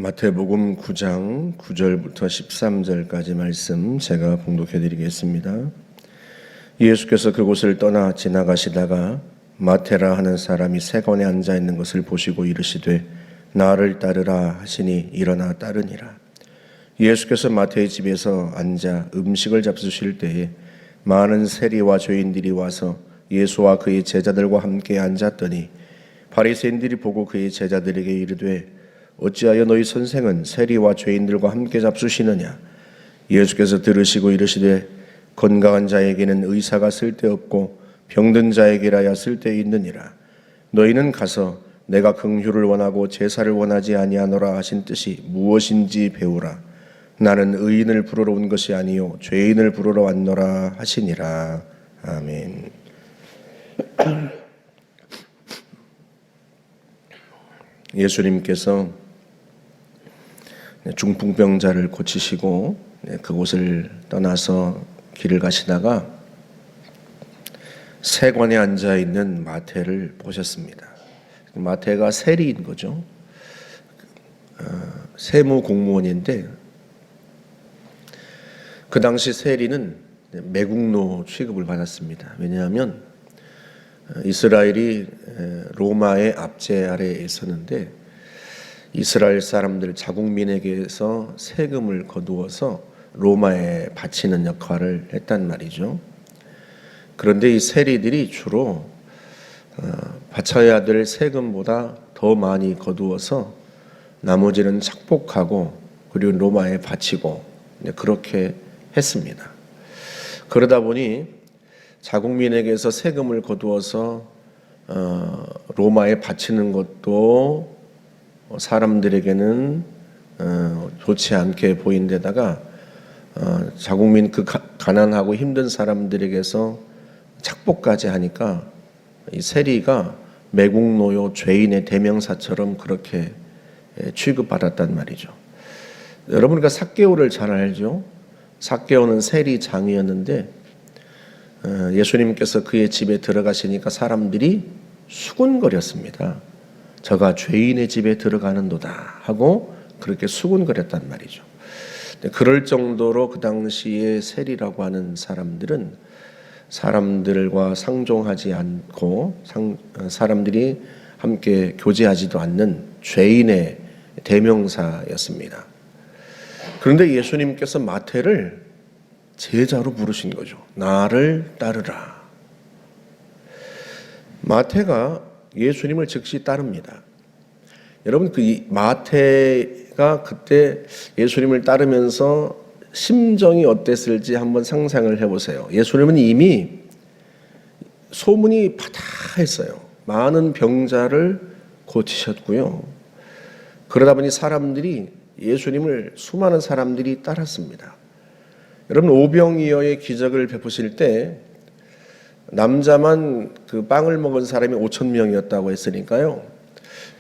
마태복음 9장 9절부터 13절까지 말씀 제가 봉독해 드리겠습니다. 예수께서 그곳을 떠나 지나가시다가 마태라 하는 사람이 세관에 앉아 있는 것을 보시고 이르시되 나를 따르라 하시니 일어나 따르니라. 예수께서 마태의 집에서 앉아 음식을 잡수실 때에 많은 세리와 죄인들이 와서 예수와 그의 제자들과 함께 앉았더니 바리새인들이 보고 그의 제자들에게 이르되 어찌하여 너희 선생은 세리와 죄인들과 함께 잡수시느냐? 예수께서 들으시고 이르시되 건강한 자에게는 의사가 쓸데없고 병든 자에게라야 쓸데있느니라. 너희는 가서 내가 긍휼을 원하고 제사를 원하지 아니하노라 하신 뜻이 무엇인지 배우라. 나는 의인을 부르러 온 것이 아니요 죄인을 부르러 왔노라 하시니라. 아멘. 예수님께서 중풍병자를 고치시고 그곳을 떠나서 길을 가시다가 세관에 앉아 있는 마태를 보셨습니다. 마태가 세리인 거죠. 세무 공무원인데 그 당시 세리는 매국노 취급을 받았습니다. 왜냐하면 이스라엘이 로마의 압제 아래에 있었는데 이스라엘 사람들 자국민에게서 세금을 거두어서 로마에 바치는 역할을 했단 말이죠. 그런데 이 세리들이 주로 바쳐야 될 세금보다 더 많이 거두어서 나머지는 착복하고 그리고 로마에 바치고 그렇게 했습니다. 그러다 보니 자국민에게서 세금을 거두어서 로마에 바치는 것도 사람들에게는 좋지 않게 보인 데다가 자국민 그 가난하고 힘든 사람들에게서 착복까지 하니까 이 세리가 매국노요 죄인의 대명사처럼 그렇게 취급받았단 말이죠. 여러분과 삭개오를 잘 알죠? 삭개오는 세리장이었는데 예수님께서 그의 집에 들어가시니까 사람들이 수군거렸습니다. 저가 죄인의 집에 들어가는도다 하고 그렇게 수군거렸단 말이죠. 그럴 정도로 그 당시에 세리라고 하는 사람들은 사람들과 상종하지 않고 사람들이 함께 교제하지도 않는 죄인의 대명사였습니다. 그런데 예수님께서 마태를 제자로 부르신 거죠. 나를 따르라. 마태가 예수님을 즉시 따릅니다. 여러분 그 마태가 그때 예수님을 따르면서 심정이 어땠을지 한번 상상을 해보세요. 예수님은 이미 소문이 파다했어요. 많은 병자를 고치셨고요. 그러다 보니 예수님을 수많은 사람들이 따랐습니다. 여러분 오병이어의 기적을 베푸실 때 남자만 그 빵을 먹은 사람이 5,000명이었다고 했으니까요.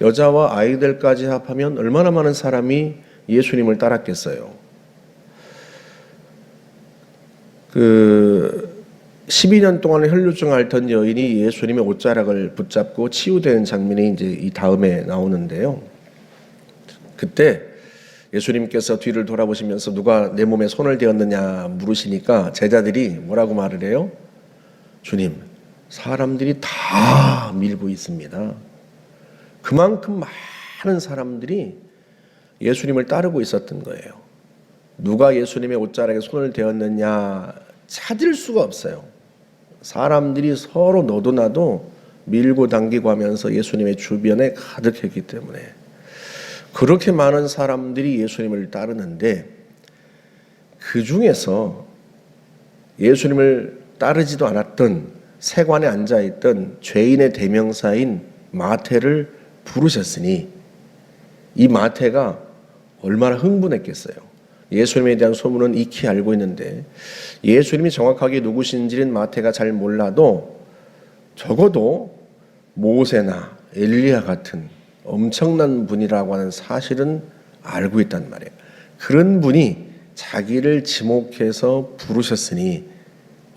여자와 아이들까지 합하면 얼마나 많은 사람이 예수님을 따랐겠어요. 12년 동안 혈루증 앓던 여인이 예수님의 옷자락을 붙잡고 치유되는 장면이 이제 이 다음에 나오는데요. 그때 예수님께서 뒤를 돌아보시면서 누가 내 몸에 손을 대었느냐 물으시니까 제자들이 뭐라고 말을 해요? 주님, 사람들이 다 밀고 있습니다. 그만큼 많은 사람들이 예수님을 따르고 있었던 거예요. 누가 예수님의 옷자락에 손을 대었느냐 찾을 수가 없어요. 사람들이 서로 너도 나도 밀고 당기고 하면서 예수님의 주변에 가득했기 때문에 그렇게 많은 사람들이 예수님을 따르는데 그 중에서 예수님을 따르지도 않았던 세관에 앉아있던 죄인의 대명사인 마태를 부르셨으니 이 마태가 얼마나 흥분했겠어요. 예수님에 대한 소문은 익히 알고 있는데 예수님이 정확하게 누구신지는 마태가 잘 몰라도 적어도 모세나 엘리야 같은 엄청난 분이라고 하는 사실은 알고 있단 말이에요. 그런 분이 자기를 지목해서 부르셨으니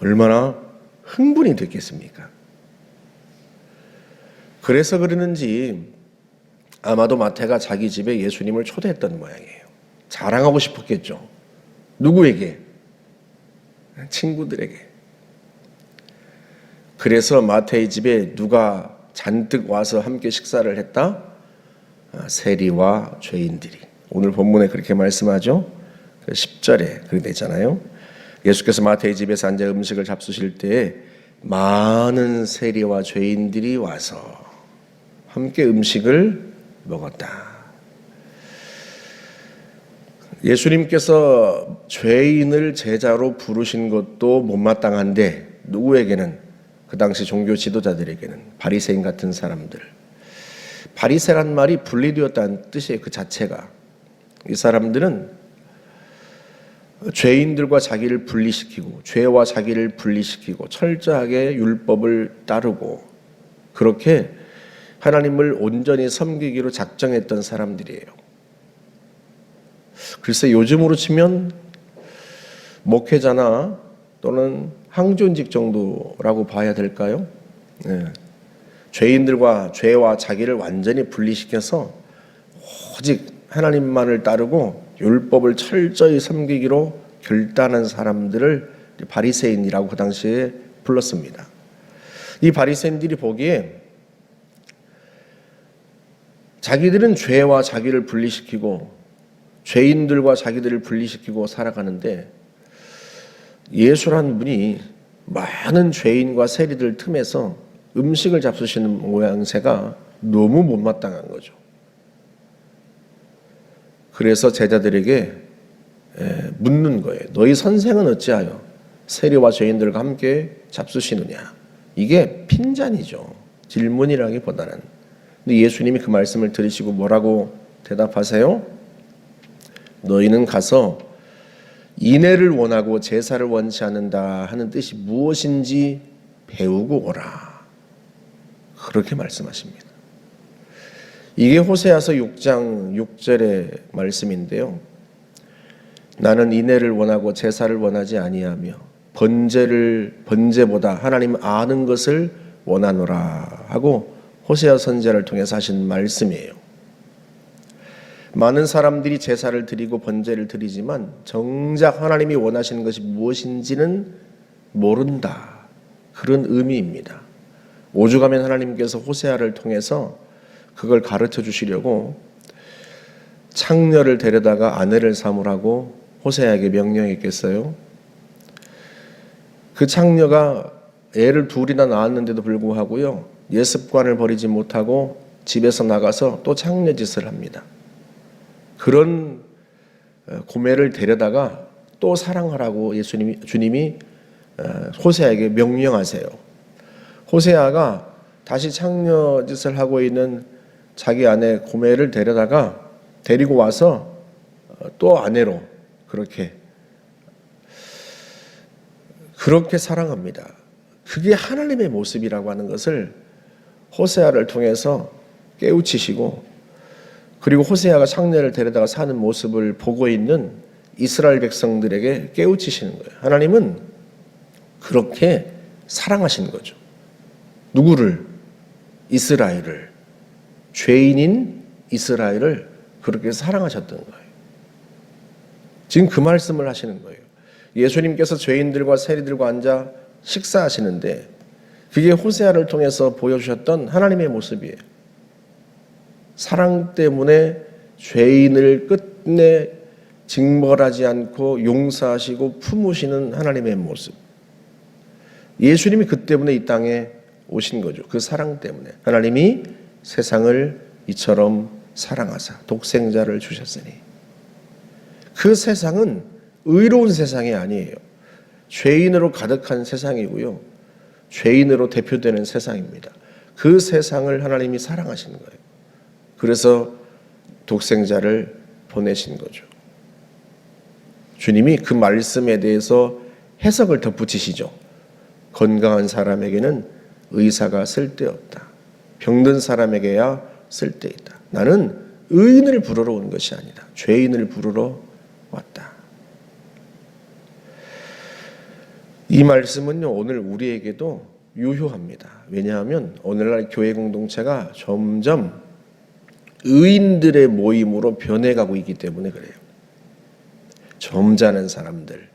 얼마나 흥분이 됐겠습니까? 그래서 그러는지 아마도 마태가 자기 집에 예수님을 초대했던 모양이에요. 자랑하고 싶었겠죠. 누구에게? 친구들에게. 그래서 마태의 집에 누가 잔뜩 와서 함께 식사를 했다? 세리와 죄인들이. 오늘 본문에 그렇게 말씀하죠. 10절에 그렇게 되잖아요. 예수께서 마태의 집에서 앉아 음식을 잡수실 때에 많은 세리와 죄인들이 와서 함께 음식을 먹었다. 예수님께서 죄인을 제자로 부르신 것도 못마땅한데 누구에게는? 그 당시 종교 지도자들에게는, 바리새인 같은 사람들. 바리새란 말이 분리되었다는 뜻이에요. 그 자체가. 이 사람들은 죄인들과 자기를 분리시키고 죄와 자기를 분리시키고 철저하게 율법을 따르고 그렇게 하나님을 온전히 섬기기로 작정했던 사람들이에요. 글쎄 요즘으로 치면 목회자나 또는 항존직 정도라고 봐야 될까요? 네. 죄인들과 죄와 자기를 완전히 분리시켜서 오직 하나님만을 따르고 율법을 철저히 섬기기로 결단한 사람들을 바리새인이라고 그 당시에 불렀습니다. 이 바리새인들이 보기에 자기들은 죄와 자기를 분리시키고 죄인들과 자기들을 분리시키고 살아가는데 예수라는 분이 많은 죄인과 세리들 틈에서 음식을 잡수시는 모양새가 너무 못마땅한 거죠. 그래서 제자들에게 묻는 거예요. 너희 선생은 어찌하여 세리와 죄인들과 함께 잡수시느냐. 이게 핀잔이죠. 질문이라기보다는. 근데 예수님이 그 말씀을 들으시고 뭐라고 대답하세요? 너희는 가서 인애를 원하고 제사를 원치 않는다 하는 뜻이 무엇인지 배우고 오라. 그렇게 말씀하십니다. 이게 호세아서 6장 6절의 말씀인데요. 나는 인애를 원하고 제사를 원하지 아니하며 번제보다 하나님 아는 것을 원하노라 하고 호세아 선지자를 통해서 하신 말씀이에요. 많은 사람들이 제사를 드리고 번제를 드리지만 정작 하나님이 원하시는 것이 무엇인지는 모른다. 그런 의미입니다. 오죽하면 하나님께서 호세아를 통해서 그걸 가르쳐 주시려고 창녀를 데려다가 아내를 삼으라고 호세아에게 명령했겠어요? 그 창녀가 애를 둘이나 낳았는데도 불구하고요, 예습관을 버리지 못하고 집에서 나가서 또 창녀 짓을 합니다. 그런 고매를 데려다가 또 사랑하라고 주님이 호세아에게 명령하세요. 호세아가 다시 창녀 짓을 하고 있는 자기 아내 고매를 데리고 와서 또 아내로 그렇게 사랑합니다. 그게 하나님의 모습이라고 하는 것을 호세아를 통해서 깨우치시고, 그리고 호세아가 창녀를 데려다가 사는 모습을 보고 있는 이스라엘 백성들에게 깨우치시는 거예요. 하나님은 그렇게 사랑하신 거죠. 누구를? 이스라엘을. 죄인인 이스라엘을 그렇게 사랑하셨던 거예요. 지금 그 말씀을 하시는 거예요. 예수님께서 죄인들과 세리들과 앉아 식사하시는데 그게 호세아를 통해서 보여주셨던 하나님의 모습이에요. 사랑 때문에 죄인을 끝내 징벌하지 않고 용서하시고 품으시는 하나님의 모습. 예수님이 그 때문에 이 땅에 오신 거죠. 그 사랑 때문에. 하나님이 세상을 이처럼 사랑하사 독생자를 주셨으니. 그 세상은 의로운 세상이 아니에요. 죄인으로 가득한 세상이고요. 죄인으로 대표되는 세상입니다. 그 세상을 하나님이 사랑하시는 거예요. 그래서 독생자를 보내신 거죠. 주님이 그 말씀에 대해서 해석을 덧붙이시죠. 건강한 사람에게는 의사가 쓸데없다. 병든 사람에게야 쓸데있다. 나는 의인을 부르러 온 것이 아니다. 죄인을 부르러 왔다. 이 말씀은요, 오늘 우리에게도 유효합니다. 왜냐하면 오늘날 교회 공동체가 점점 의인들의 모임으로 변해가고 있기 때문에 그래요. 점잖은 사람들,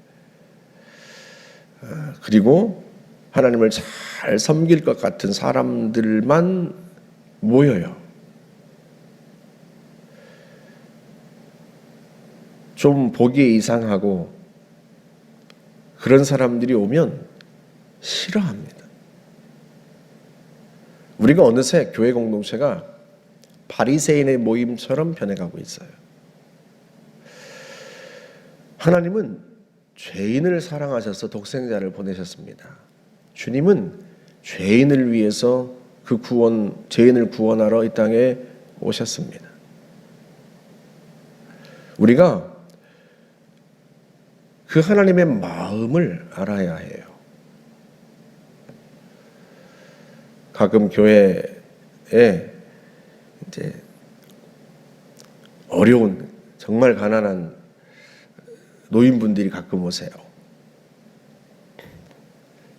그리고 하나님을 잘 섬길 것 같은 사람들만 모여요. 좀 보기에 이상하고 그런 사람들이 오면 싫어합니다. 우리가 어느새 교회 공동체가 바리새인의 모임처럼 변해가고 있어요. 하나님은 죄인을 사랑하셔서 독생자를 보내셨습니다. 주님은 죄인을 위해서 죄인을 구원하러 이 땅에 오셨습니다. 우리가 그 하나님의 마음을 알아야 해요. 가끔 교회에 이제 어려운, 정말 가난한 노인분들이 가끔 오세요.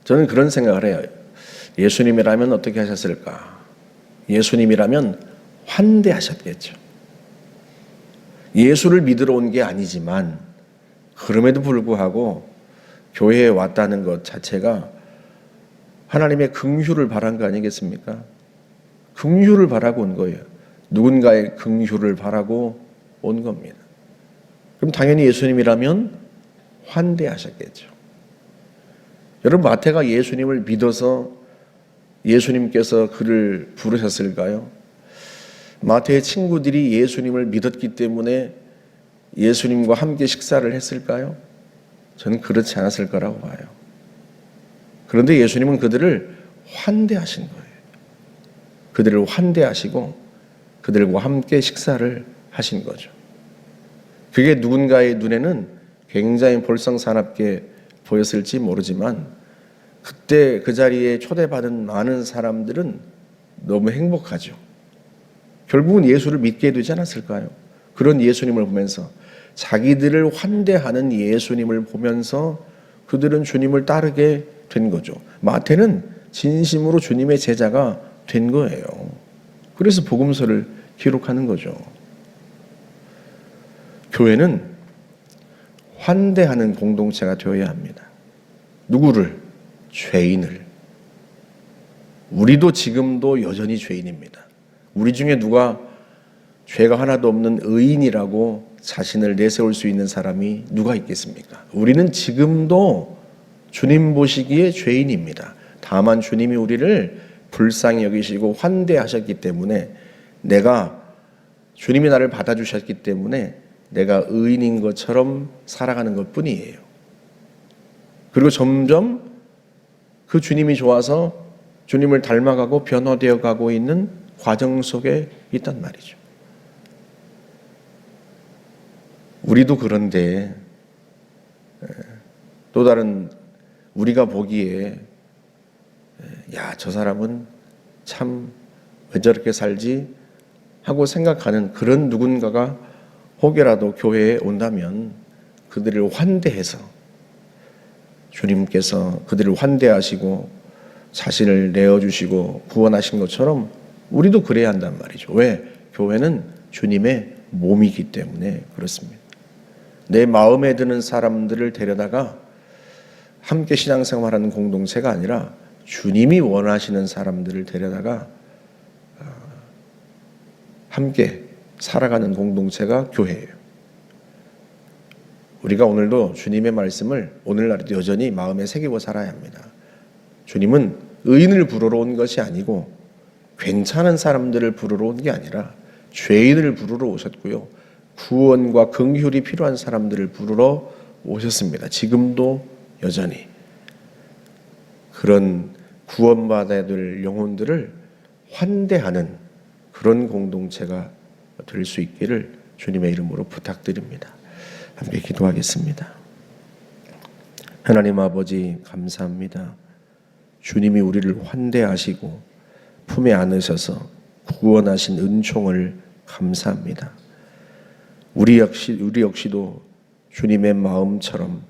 저는 그런 생각을 해요. 예수님이라면 어떻게 하셨을까? 예수님이라면 환대하셨겠죠. 예수를 믿으러 온 게 아니지만 그럼에도 불구하고 교회에 왔다는 것 자체가 하나님의 긍휼을 바란 거 아니겠습니까? 긍휼을 바라고 온 거예요. 누군가의 긍휼을 바라고 온 겁니다. 그럼 당연히 예수님이라면 환대하셨겠죠. 여러분, 마태가 예수님을 믿어서 예수님께서 그를 부르셨을까요? 마태의 친구들이 예수님을 믿었기 때문에 예수님과 함께 식사를 했을까요? 저는 그렇지 않았을 거라고 봐요. 그런데 예수님은 그들을 환대하신 거예요. 그들을 환대하시고 그들과 함께 식사를 하신 거죠. 그게 누군가의 눈에는 굉장히 볼썽사납게 보였을지 모르지만 그때 그 자리에 초대받은 많은 사람들은 너무 행복하죠. 결국은 예수를 믿게 되지 않았을까요? 그런 예수님을 보면서, 자기들을 환대하는 예수님을 보면서 그들은 주님을 따르게 된 거죠. 마태는 진심으로 주님의 제자가 된 거예요. 그래서 복음서를 기록하는 거죠. 교회는 환대하는 공동체가 되어야 합니다. 누구를? 죄인을. 우리도 지금도 여전히 죄인입니다. 우리 중에 누가 죄가 하나도 없는 의인이라고 자신을 내세울 수 있는 사람이 누가 있겠습니까? 우리는 지금도 주님 보시기에 죄인입니다. 다만 주님이 우리를 불쌍히 여기시고 환대하셨기 때문에, 주님이 나를 받아주셨기 때문에 내가 의인인 것처럼 살아가는 것 뿐이에요. 그리고 점점 그 주님이 좋아서 주님을 닮아가고 변화되어 가고 있는 과정 속에 있단 말이죠. 우리도 그런데 또 다른 우리가 보기에 저 사람은 참 왜 저렇게 살지 하고 생각하는 그런 누군가가 혹여라도 교회에 온다면 그들을 환대해서, 주님께서 그들을 환대하시고 자신을 내어주시고 구원하신 것처럼 우리도 그래야 한단 말이죠. 왜? 교회는 주님의 몸이기 때문에 그렇습니다. 내 마음에 드는 사람들을 데려다가 함께 신앙생활하는 공동체가 아니라 주님이 원하시는 사람들을 데려다가 함께 살아가는 공동체가 교회예요. 우리가 오늘도 주님의 말씀을 오늘날에도 여전히 마음에 새기고 살아야 합니다. 주님은 의인을 부르러 온 것이 아니고 괜찮은 사람들을 부르러 온 게 아니라 죄인을 부르러 오셨고요. 구원과 긍휼이 필요한 사람들을 부르러 오셨습니다. 지금도 여전히 그런 구원받아야 될 영혼들을 환대하는 그런 공동체가 될 수 있기를 주님의 이름으로 부탁드립니다. 함께 기도하겠습니다. 하나님 아버지, 감사합니다. 주님이 우리를 환대하시고 품에 안으셔서 구원하신 은총을 감사합니다. 우리 역시도 주님의 마음처럼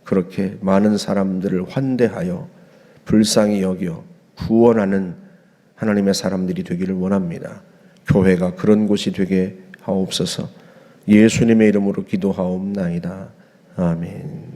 그렇게 많은 사람들을 환대하여 불쌍히 여겨 구원하는 하나님의 사람들이 되기를 원합니다. 교회가 그런 곳이 되게 하옵소서. 예수님의 이름으로 기도하옵나이다. 아멘.